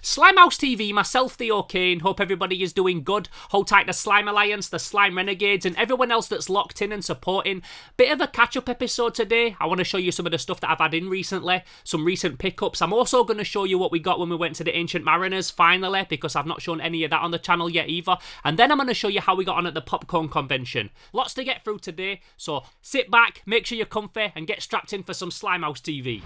Slimehouse TV, myself Theo Kane, hope everybody is doing good. Hold tight the Slime Alliance, the Slime Renegades, and everyone else that's locked in and supporting. Bit of a catch-up episode today. I want to show you some of the stuff that I've had in recently, some recent pickups. I'm also going to show you what we got when we went to the Ancient Mariners, finally, because I've not shown any of that on the channel yet either. And then I'm going to show you how we got on at the Popcorn Convention. Lots to get through today, so sit back, make sure you're comfy, and get strapped in for some Slimehouse TV.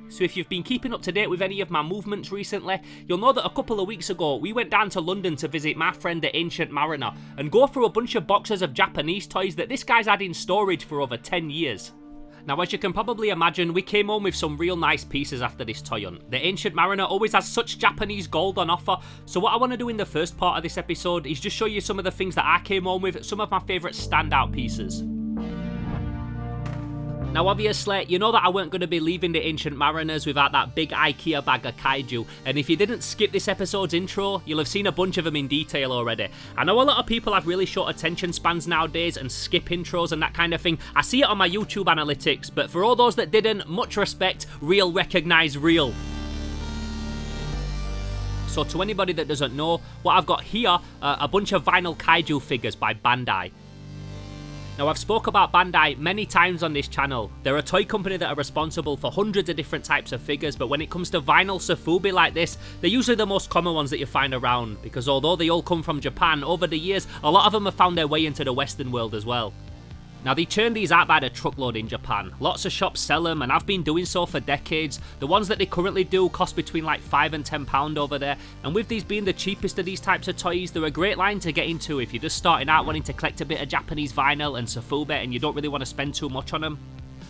So if you've been keeping up to date with any of my movements recently, you'll know that a couple of weeks ago we went down to London to visit my friend the Ancient Mariner and go through a bunch of boxes of Japanese toys that this guy's had in storage for over 10 years. Now, as you can probably imagine, we came home with some real nice pieces after this toy hunt. The Ancient Mariner always has such Japanese gold on offer, so what I want to do in the first part of this episode is just show you some of the things that I came home with, some of my favourite standout pieces. Now obviously, you know that I weren't going to be leaving the Ancient Mariners without that big IKEA bag of Kaiju, and if you didn't skip this episode's intro, you'll have seen a bunch of them in detail already. I know a lot of people have really short attention spans nowadays and skip intros and that kind of thing. I see it on my YouTube analytics, but for all those that didn't, much respect, real recognise real. So to anybody that doesn't know, what I've got here are a bunch of vinyl Kaiju figures by Bandai. Now, I've spoke about Bandai many times on this channel. They're a toy company that are responsible for hundreds of different types of figures, but when it comes to vinyl sofubi like this, they're usually the most common ones that you find around, because although they all come from Japan, over the years, a lot of them have found their way into the Western world as well. Now, they churn these out by the truckload in Japan. Lots of shops sell them, and I've been doing so for decades. The ones that they currently do cost between like £5 and £10 over there, and with these being the cheapest of these types of toys, they're a great line to get into if you're just starting out wanting to collect a bit of Japanese vinyl and sofubi and you don't really want to spend too much on them.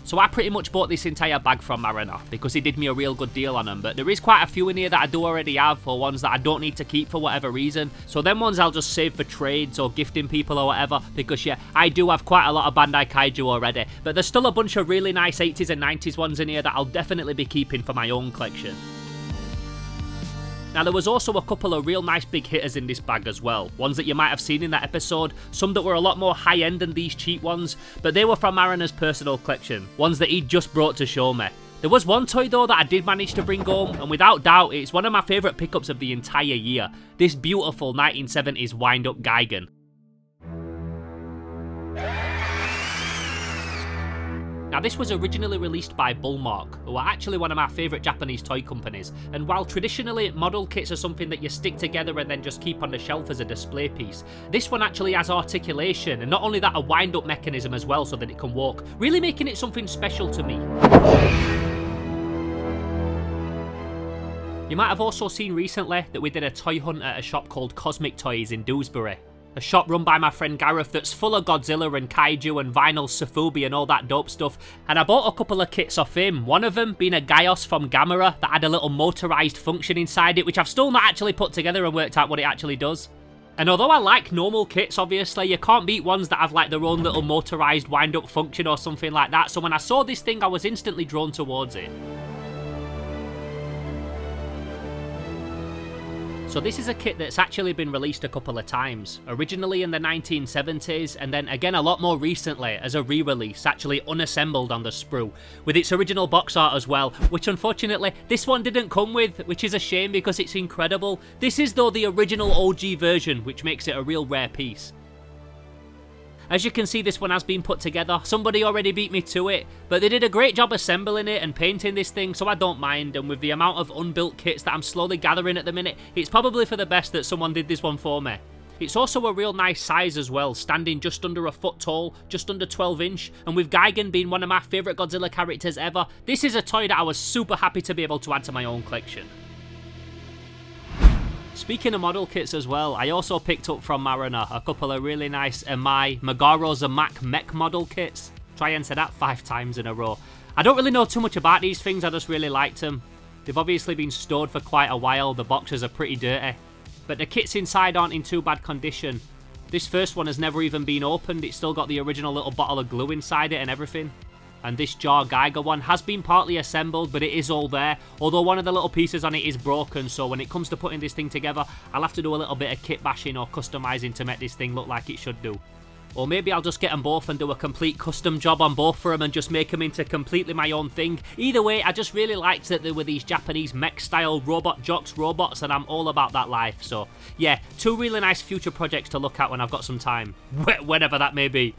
So I pretty much bought this entire bag from Mariner because he did me a real good deal on them, but there is quite a few in here that I do already have, or ones that I don't need to keep for whatever reason. So them ones I'll just save for trades or gifting people or whatever, because yeah, I do have quite a lot of Bandai Kaiju already, but there's still a bunch of really nice 80s and 90s ones in here that I'll definitely be keeping for my own collection. Now, there was also a couple of real nice big hitters in this bag as well, ones that you might have seen in that episode, some that were a lot more high-end than these cheap ones, but they were from Mariner's personal collection, ones that he just brought to show me. There was one toy though that I did manage to bring home, and without doubt it's one of my favourite pickups of the entire year, this beautiful 1970s wind-up Gigan. Now, this was originally released by Bullmark, who are actually one of my favourite Japanese toy companies, and while traditionally model kits are something that you stick together and then just keep on the shelf as a display piece, this one actually has articulation, and not only that, a wind-up mechanism as well so that it can walk, really making it something special to me. You might have also seen recently that we did a toy hunt at a shop called Cosmic Toys in Dewsbury. A shop run by my friend Gareth that's full of Godzilla and Kaiju and vinyl sofubi and all that dope stuff, and I bought a couple of kits off him, one of them being a Gaios from Gamera that had a little motorised function inside it, which I've still not actually put together and worked out what it actually does. And although I like normal kits, obviously, you can't beat ones that have like their own little motorised wind-up function or something like that, so when I saw this thing I was instantly drawn towards it. So this is a kit that's actually been released a couple of times, originally in the 1970s and then again a lot more recently as a re-release, actually unassembled on the sprue, with its original box art as well, which unfortunately this one didn't come with, which is a shame because it's incredible. This is though the original OG version, which makes it a real rare piece. As you can see, this one has been put together. Somebody already beat me to it, but they did a great job assembling it and painting this thing, so I don't mind, and with the amount of unbuilt kits that I'm slowly gathering at the minute, it's probably for the best that someone did this one for me. It's also a real nice size as well, standing just under a foot tall, just under 12 inch, and with Gigan being one of my favourite Godzilla characters ever, this is a toy that I was super happy to be able to add to my own collection. Speaking of model kits as well, I also picked up from Mariner a couple of really nice Emai Megaro Zamak mech model kits. Try and say that 5 times in a row. I don't really know too much about these things, I just really liked them. They've obviously been stored for quite a while, the boxes are pretty dirty. But the kits inside aren't in too bad condition. This first one has never even been opened, it's still got the original little bottle of glue inside it and everything. And this Jar Geiger one has been partly assembled, but it is all there. Although one of the little pieces on it is broken, so when it comes to putting this thing together, I'll have to do a little bit of kit bashing or customizing to make this thing look like it should do. Or maybe I'll just get them both and do a complete custom job on both for them and just make them into completely my own thing. Either way, I just really liked that there were these Japanese mech-style robot jocks robots, and I'm all about that life. So yeah, 2 really nice future projects to look at when I've got some time, whenever that may be.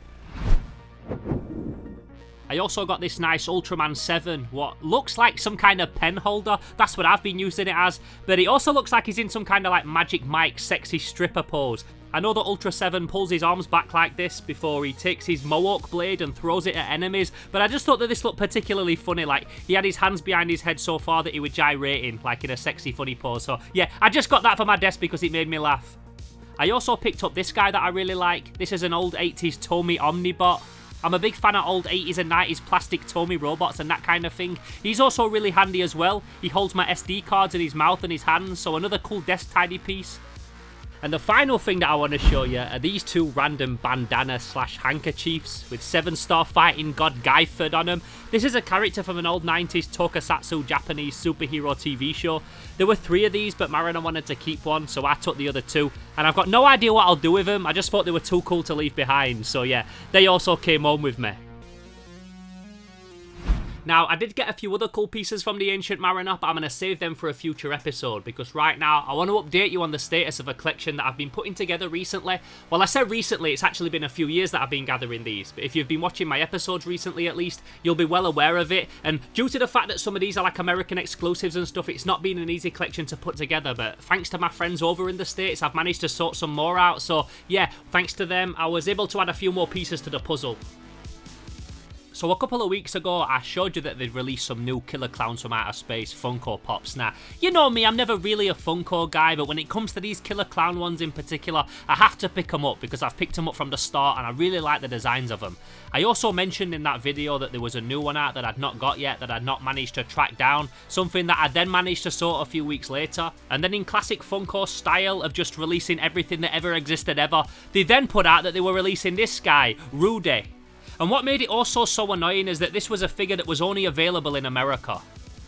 I also got this nice Ultraman 7, what looks like some kind of pen holder. That's what I've been using it as. But it also looks like he's in some kind of like Magic Mike sexy stripper pose. I know that Ultra 7 pulls his arms back like this before he takes his Mohawk blade and throws it at enemies. But I just thought that this looked particularly funny. Like, he had his hands behind his head so far that he was gyrating, like in a sexy funny pose. So yeah, I just got that for my desk because it made me laugh. I also picked up this guy that I really like. This is an old 80s Tomy Omnibot. I'm a big fan of old 80s and 90s plastic Tomy robots and that kind of thing. He's also really handy as well. He holds my SD cards in his mouth and his hands, so another cool desk tidy piece. And the final thing that I want to show you are these 2 random bandana / handkerchiefs with 7-star fighting god Gaiford on them. This is a character from an old 90s tokusatsu Japanese superhero TV show. There were 3 of these, but Mariner wanted to keep one, so I took the other 2. And I've got no idea what I'll do with them, I just thought they were too cool to leave behind. So yeah, they also came home with me. Now, I did get a few other cool pieces from the Ancient Mariner, but I'm going to save them for a future episode, because right now, I want to update you on the status of a collection that I've been putting together recently. Well, I said recently, it's actually been a few years that I've been gathering these, but if you've been watching my episodes recently at least, you'll be well aware of it, and due to the fact that some of these are like American exclusives and stuff, it's not been an easy collection to put together, but thanks to my friends over in the States, I've managed to sort some more out, so yeah, thanks to them, I was able to add a few more pieces to the puzzle. So a couple of weeks ago, I showed you that they'd released some new Killer Clowns from Outer Space Funko Pops. Now, you know me, I'm never really a Funko guy, but when it comes to these Killer Clown ones in particular, I have to pick them up because I've picked them up from the start and I really like the designs of them. I also mentioned in that video that there was a new one out that I'd not got yet, that I'd not managed to track down, something that I then managed to sort a few weeks later. And then in classic Funko style of just releasing everything that ever existed ever, they then put out that they were releasing this guy, Rudy. And what made it also so annoying is that this was a figure that was only available in America.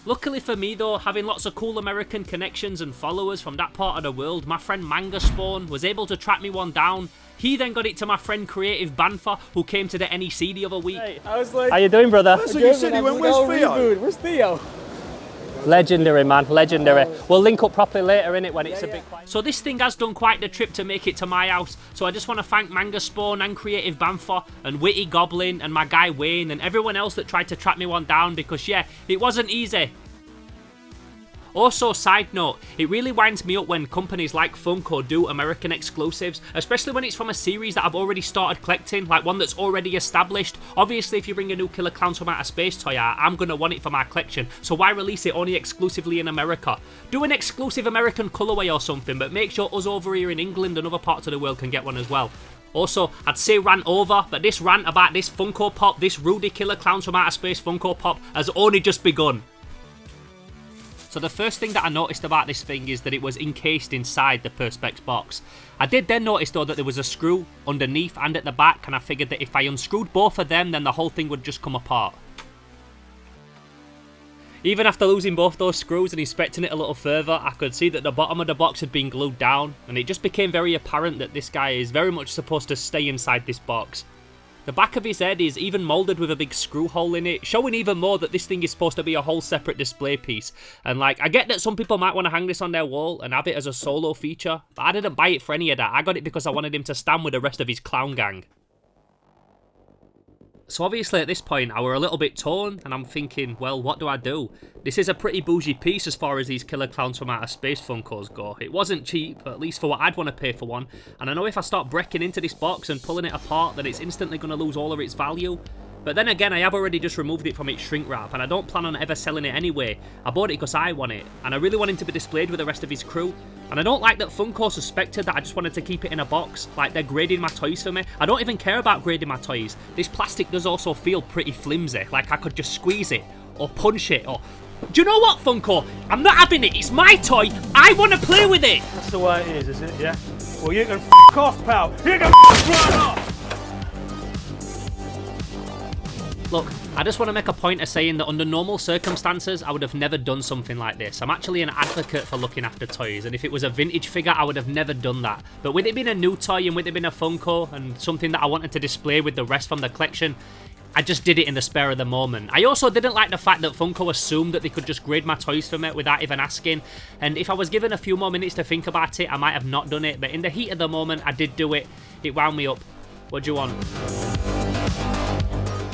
Luckily for me though, having lots of cool American connections and followers from that part of the world, my friend Manga Spawn was able to track me one down. He then got it to my friend Creative Banfa, who came to the NEC the other week. Hey, I was like, how you doing, brother? So you said he went, where's Theo? Where's Theo? Legendary, man, legendary. We'll link up properly later, innit, when it's a bit quiet. So this thing has done quite the trip to make it to my house, so I just want to thank Manga Spawn and Creative Banfa and Witty Goblin and my guy Wayne and everyone else that tried to track me one down, because yeah, it wasn't easy. Also, side note, it really winds me up when companies like Funko do American exclusives, especially when it's from a series that I've already started collecting, like one that's already established. Obviously, if you bring a new Killer Clowns from Outer Space toy out, I'm going to want it for my collection, so why release it only exclusively in America? Do an exclusive American colorway or something, but make sure us over here in England and other parts of the world can get one as well. Also, I'd say rant over, but this rant about this Funko Pop, this Rudy Killer Clowns from Outer Space Funko Pop, has only just begun. So the first thing that I noticed about this thing is that it was encased inside the Perspex box. I did then notice though that there was a screw underneath and at the back, and I figured that if I unscrewed both of them, then the whole thing would just come apart. Even after losing both those screws and inspecting it a little further, I could see that the bottom of the box had been glued down, and it just became very apparent that this guy is very much supposed to stay inside this box. The back of his head is even moulded with a big screw hole in it, showing even more that this thing is supposed to be a whole separate display piece. And like, I get that some people might want to hang this on their wall and have it as a solo feature, but I didn't buy it for any of that. I got it because I wanted him to stand with the rest of his clown gang. So obviously at this point I were a little bit torn, and I'm thinking, well, what do I do? This is a pretty bougie piece as far as these Killer Clowns from Outer Space Funkos go. It wasn't cheap, at least for what I'd want to pay for one, and I know if I start breaking into this box and pulling it apart that it's instantly going to lose all of its value. But then again, I have already just removed it from its shrink wrap, and I don't plan on ever selling it anyway. I bought it because I want it, and I really want him to be displayed with the rest of his crew. And I don't like that Funko suspected that I just wanted to keep it in a box, like they're grading my toys for me. I don't even care about grading my toys. This plastic does also feel pretty flimsy, like I could just squeeze it, or punch it, or... Do you know what, Funko? I'm not having it, it's my toy, I want to play with it! That's the way it is it, yeah? Well, you can f*** off, pal! You can f*** right off! Look, I just want to make a point of saying that under normal circumstances, I would have never done something like this. I'm actually an advocate for looking after toys, and if it was a vintage figure, I would have never done that. But with it being a new toy, and with it being a Funko, and something that I wanted to display with the rest from the collection, I just did it in the spare of the moment. I also didn't like the fact that Funko assumed that they could just grade my toys for me without even asking, and if I was given a few more minutes to think about it, I might have not done it, but in the heat of the moment, I did do it. It wound me up. What do you want?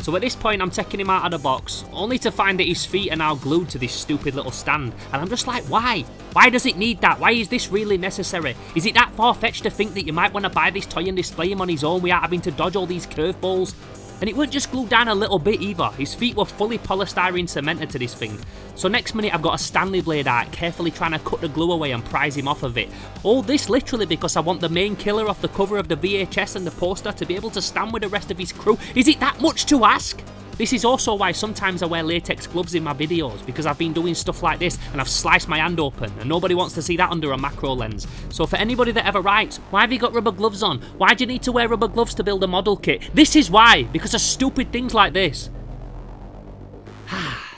So at this point, I'm taking him out of the box, only to find that his feet are now glued to this stupid little stand. And I'm just like, why? Why does it need that? Why is this really necessary? Is it that far-fetched to think that you might want to buy this toy and display him on his own without having to dodge all these curveballs? And it weren't just glued down a little bit either. His feet were fully polystyrene cemented to this thing. So next minute I've got a Stanley blade out, carefully trying to cut the glue away and prise him off of it. All this literally because I want the main killer off the cover of the VHS and the poster to be able to stand with the rest of his crew. Is it that much to ask? This is also why sometimes I wear latex gloves in my videos, because I've been doing stuff like this and I've sliced my hand open and nobody wants to see that under a macro lens. So for anybody that ever writes, why have you got rubber gloves on? Why do you need to wear rubber gloves to build a model kit? This is why, because of stupid things like this.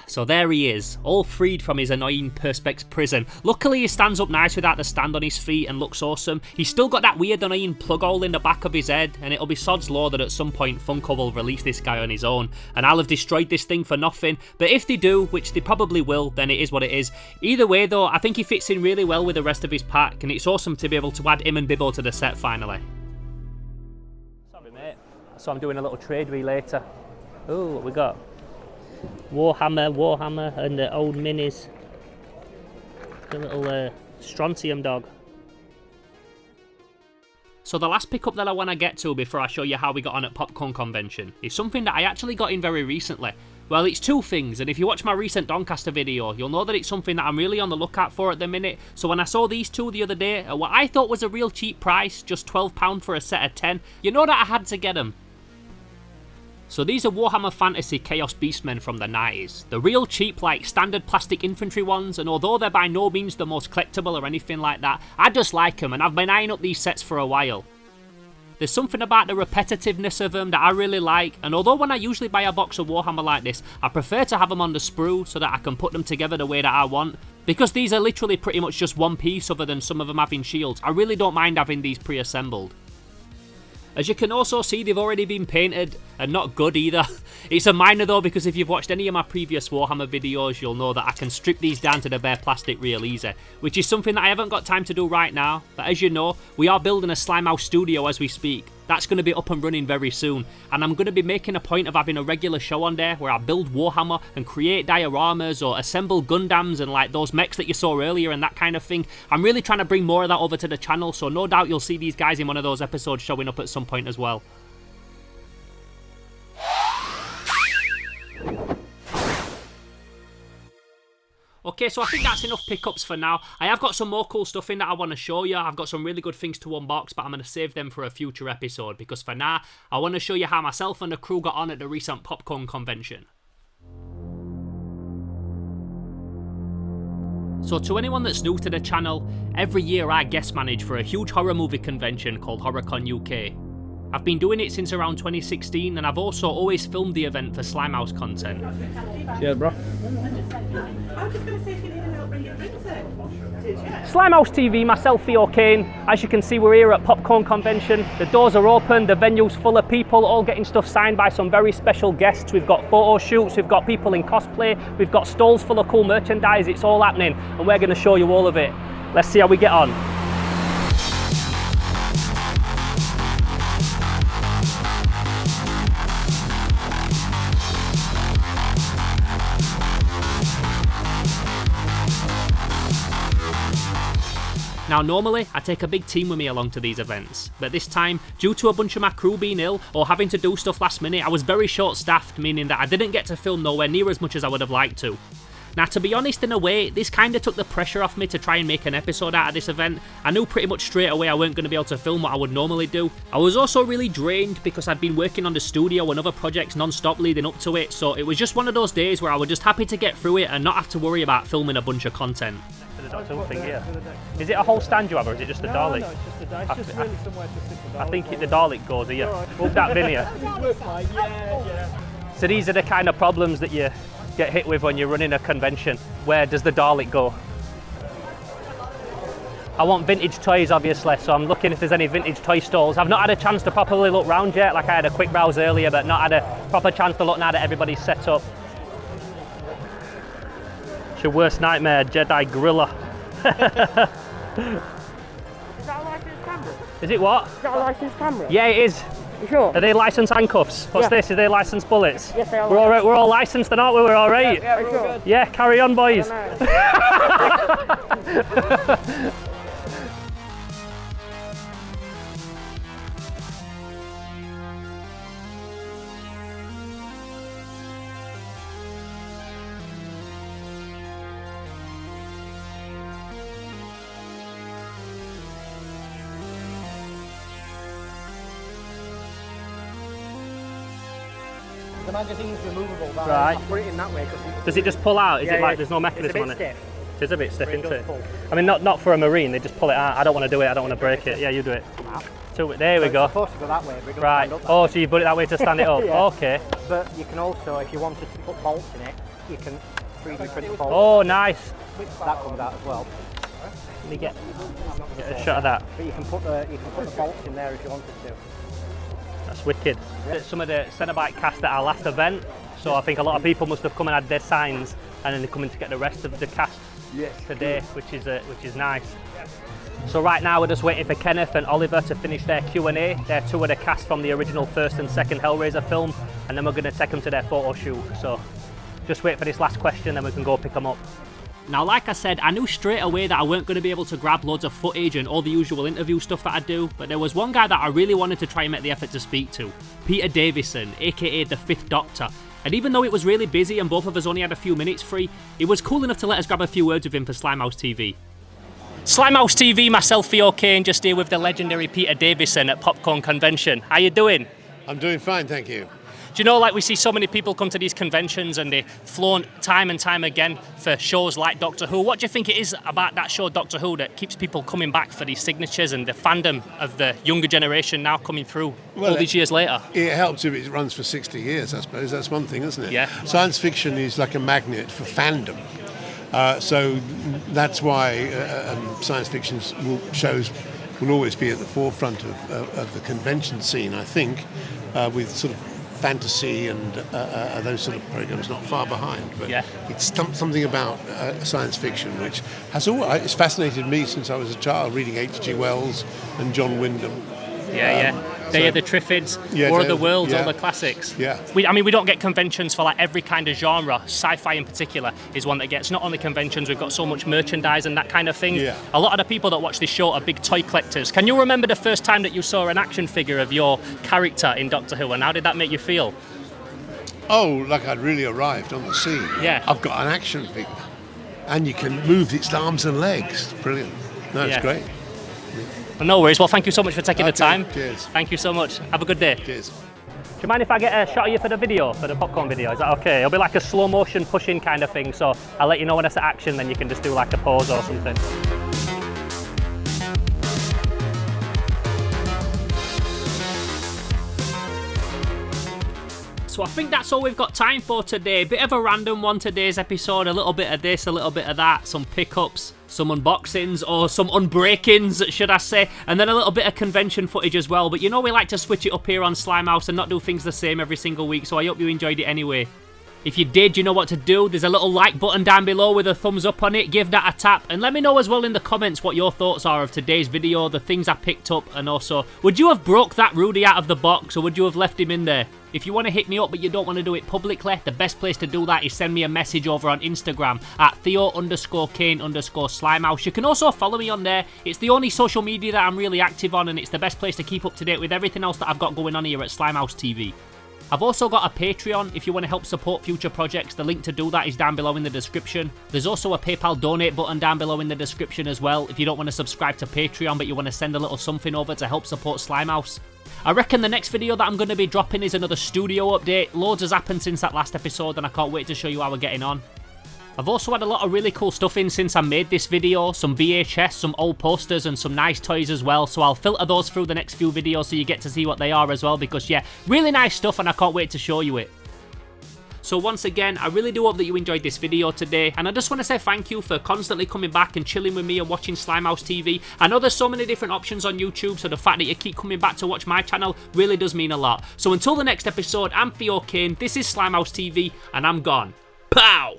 So there he is, all freed from his annoying Perspex prison. Luckily he stands up nice without the stand on his feet and looks awesome. He's still got that weird annoying plug hole in the back of his head, and it'll be sod's law that at some point Funko will release this guy on his own, and I'll have destroyed this thing for nothing. But if they do, which they probably will, then it is what it is. Either way though, I think he fits in really well with the rest of his pack, and it's awesome to be able to add him and Bibbo to the set finally. Sorry mate, so I'm doing a little trade later. Oh, what we got? Warhammer, and the old minis. The little strontium dog. So the last pickup that I want to get to before I show you how we got on at Popcorn Convention is something that I actually got in very recently. Well, it's two things, and if you watch my recent Doncaster video, you'll know that it's something that I'm really on the lookout for at the minute. So when I saw these two the other day, at what I thought was a real cheap price, just £12 for a set of 10, you know that I had to get them. So these are Warhammer Fantasy Chaos Beastmen from the 90s. The real cheap, like standard plastic infantry ones, and although they're by no means the most collectible or anything like that, I just like them and I've been eyeing up these sets for a while. There's something about the repetitiveness of them that I really like, and although when I usually buy a box of Warhammer like this, I prefer to have them on the sprue so that I can put them together the way that I want. Because these are literally pretty much just one piece other than some of them having shields, I really don't mind having these pre-assembled. As you can also see, they've already been painted, and not good either. It's a minor though, because if you've watched any of my previous Warhammer videos, you'll know that I can strip these down to the bare plastic real easy, which is something that I haven't got time to do right now, but as you know, we are building a Slimehouse studio as we speak. That's going to be up and running very soon, and I'm going to be making a point of having a regular show on there where I build Warhammer and create dioramas or assemble Gundams and like those mechs that you saw earlier and that kind of thing. I'm really trying to bring more of that over to the channel, so no doubt you'll see these guys in one of those episodes showing up at some point as well. Okay, so I think that's enough pickups for now. I have got some more cool stuff in that I want to show you. I've got some really good things to unbox, but I'm going to save them for a future episode, because for now, I want to show you how myself and the crew got on at the recent Popcorn Convention. So to anyone that's new to the channel, every year I guest manage for a huge horror movie convention called HorrorCon UK. I've been doing it since around 2016, and I've also always filmed the event for Slimehouse content. Yeah, bro. I was just going to say if you need a note, bring your drinks in. Did you? Slimehouse TV, myself, Theo. As you can see, we're here at Popcorn Convention. The doors are open, the venue's full of people, all getting stuff signed by some very special guests. We've got photo shoots, we've got people in cosplay, we've got stalls full of cool merchandise. It's all happening, and we're going to show you all of it. Let's see how we get on. Now normally, I take a big team with me along to these events, but this time, due to a bunch of my crew being ill or having to do stuff last minute, I was very short staffed, meaning that I didn't get to film nowhere near as much as I would have liked to. Now, to be honest, in a way, this kind of took the pressure off me to try and make an episode out of this event. I knew pretty much straight away I weren't going to be able to film what I would normally do. I was also really drained because I'd been working on the studio and other projects non-stop leading up to it, so it was just one of those days where I was just happy to get through it and not have to worry about filming a bunch of content. The Doctor Who thing here. Is it a whole stand you have, or is it just the Dalek? No, it's just the Dalek. It's just really somewhere to stick the Dalek. I think the Dalek goes here. Up that bin here. Yeah. So these are the kind of problems that you get hit with when you're running a convention. Where does the Dalek go? I want vintage toys, obviously, so I'm looking if there's any vintage toy stalls. I've not had a chance to properly look round yet, like I had a quick browse earlier, but not had a proper chance to look now that everybody's set up. It's your worst nightmare, Jedi Gorilla. Is that a licensed camera? Is it what? Is that a licensed camera? Yeah, it is. You sure? Are they licensed handcuffs? What's Yeah. this? Are they licensed bullets? Yes, they are. We're all right. We're all licensed, then, aren't we? We're all right. Yeah, Are you we're all sure? good. Yeah, carry on, boys. The magazine's removable, but Right. I put it in that way because Does it just pull out? Is Yeah, it like yeah. there's no mechanism on It's it? a bit stiff. It is a bit stiff, But it isn't does it? pull. I mean, not for a marine. They just pull it out. I don't want to do it. I don't want to break it. Yeah, you do it. So there we It's go. supposed to go that way, but it doesn't Right. stand up that Oh, way. so you put it that way to stand it up. Yeah. Okay. But you can also, if you wanted to put bolts in it, you can 3D print the bolts. Oh, nice. That comes out as well. Let me get I'm not gonna a say. shot of that. But you can put the bolts in there if you wanted to. That's wicked. Some of the Cenobite cast at our last event, so I think a lot of people must have come and had their signs, and then they're coming to get the rest of the cast today, which is nice. So right now we're just waiting for Kenneth and Oliver to finish their Q&A. They're two of the cast from the original first and second Hellraiser film, and then we're going to take them to their photo shoot. So just wait for this last question, then we can go pick them up. Now, like I said, I knew straight away that I weren't going to be able to grab loads of footage and all the usual interview stuff that I do, but there was one guy that I really wanted to try and make the effort to speak to, Peter Davison, aka the Fifth Doctor. And even though it was really busy and both of us only had a few minutes free, he was cool enough to let us grab a few words with him for Slimehouse TV. Slimehouse TV, myself, Theo, just here with the legendary Peter Davison at Popcorn Convention. How you doing? I'm doing fine, thank you. Do you know, like, we see so many people come to these conventions and they flaunt time and time again for shows like Doctor Who. What do you think it is about that show, Doctor Who, that keeps people coming back for these signatures and the fandom of the younger generation now coming through all these years later? It helps if it runs for 60 years, I suppose. That's one thing, isn't it? Yeah. Science fiction is like a magnet for fandom. So that's why science fiction shows will always be at the forefront of the convention scene, I think, with sort of fantasy and those sort of programs not far behind. But Yeah. it's something about science fiction which has always it's fascinated me since I was a child, reading H.G. Wells and John Wyndham. Yeah. Day of the Triffids, Yeah, War of Day the of- Worlds, yeah. all the classics. Yeah. We don't get conventions for like every kind of genre. Sci-fi in particular is one that gets not only conventions, we've got so much merchandise and that kind of thing. Yeah. A lot of the people that watch this show are big toy collectors. Can you remember the first time that you saw an action figure of your character in Doctor Who, and how did that make you feel? Oh, like I'd really arrived on the scene. Yeah. I've got an action figure. And you can move its arms and legs. Brilliant. No, it's Yeah. great. Well, no worries. Well, thank you so much for taking the Okay, time. cheers. Thank you so much. Have a good day. Cheers. Do you mind if I get a shot of you for the video, for the popcorn video? Is that okay? It'll be like a slow motion pushing kind of thing, so I'll let you know when it's at action, then you can just do like a pose or something. So I think that's all we've got time for today. Bit of a random one, today's episode. A little bit of this, a little bit of that, some pickups, some unboxings, or some unbreakings, should I say, and then a little bit of convention footage as well. But you know we like to switch it up here on Slimehouse and not do things the same every single week, so I hope you enjoyed it anyway. If you did, you know what to do. There's a little like button down below with a thumbs up on it. Give that a tap and let me know as well in the comments what your thoughts are of today's video, the things I picked up, and also, would you have broke that Rudy out of the box or would you have left him in there? If you want to hit me up but you don't want to do it publicly, the best place to do that is send me a message over on Instagram at Theo_Kane_Slimehouse. You can also follow me on there. It's the only social media that I'm really active on, and it's the best place to keep up to date with everything else that I've got going on here at Slimehouse TV. I've also got a Patreon if you want to help support future projects. The link to do that is down below in the description. There's also a PayPal donate button down below in the description as well if you don't want to subscribe to Patreon but you want to send a little something over to help support Slimehouse. I reckon the next video that I'm going to be dropping is another studio update. Loads has happened since that last episode and I can't wait to show you how we're getting on. I've also had a lot of really cool stuff in since I made this video, some VHS, some old posters and some nice toys as well, so I'll filter those through the next few videos so you get to see what they are as well because yeah, really nice stuff and I can't wait to show you it. So once again, I really do hope that you enjoyed this video today, and I just want to say thank you for constantly coming back and chilling with me and watching Slimehouse TV. I know there's so many different options on YouTube, so the fact that you keep coming back to watch my channel really does mean a lot. So until the next episode, I'm Theo Kane, this is Slimehouse TV, and I'm gone. Pow!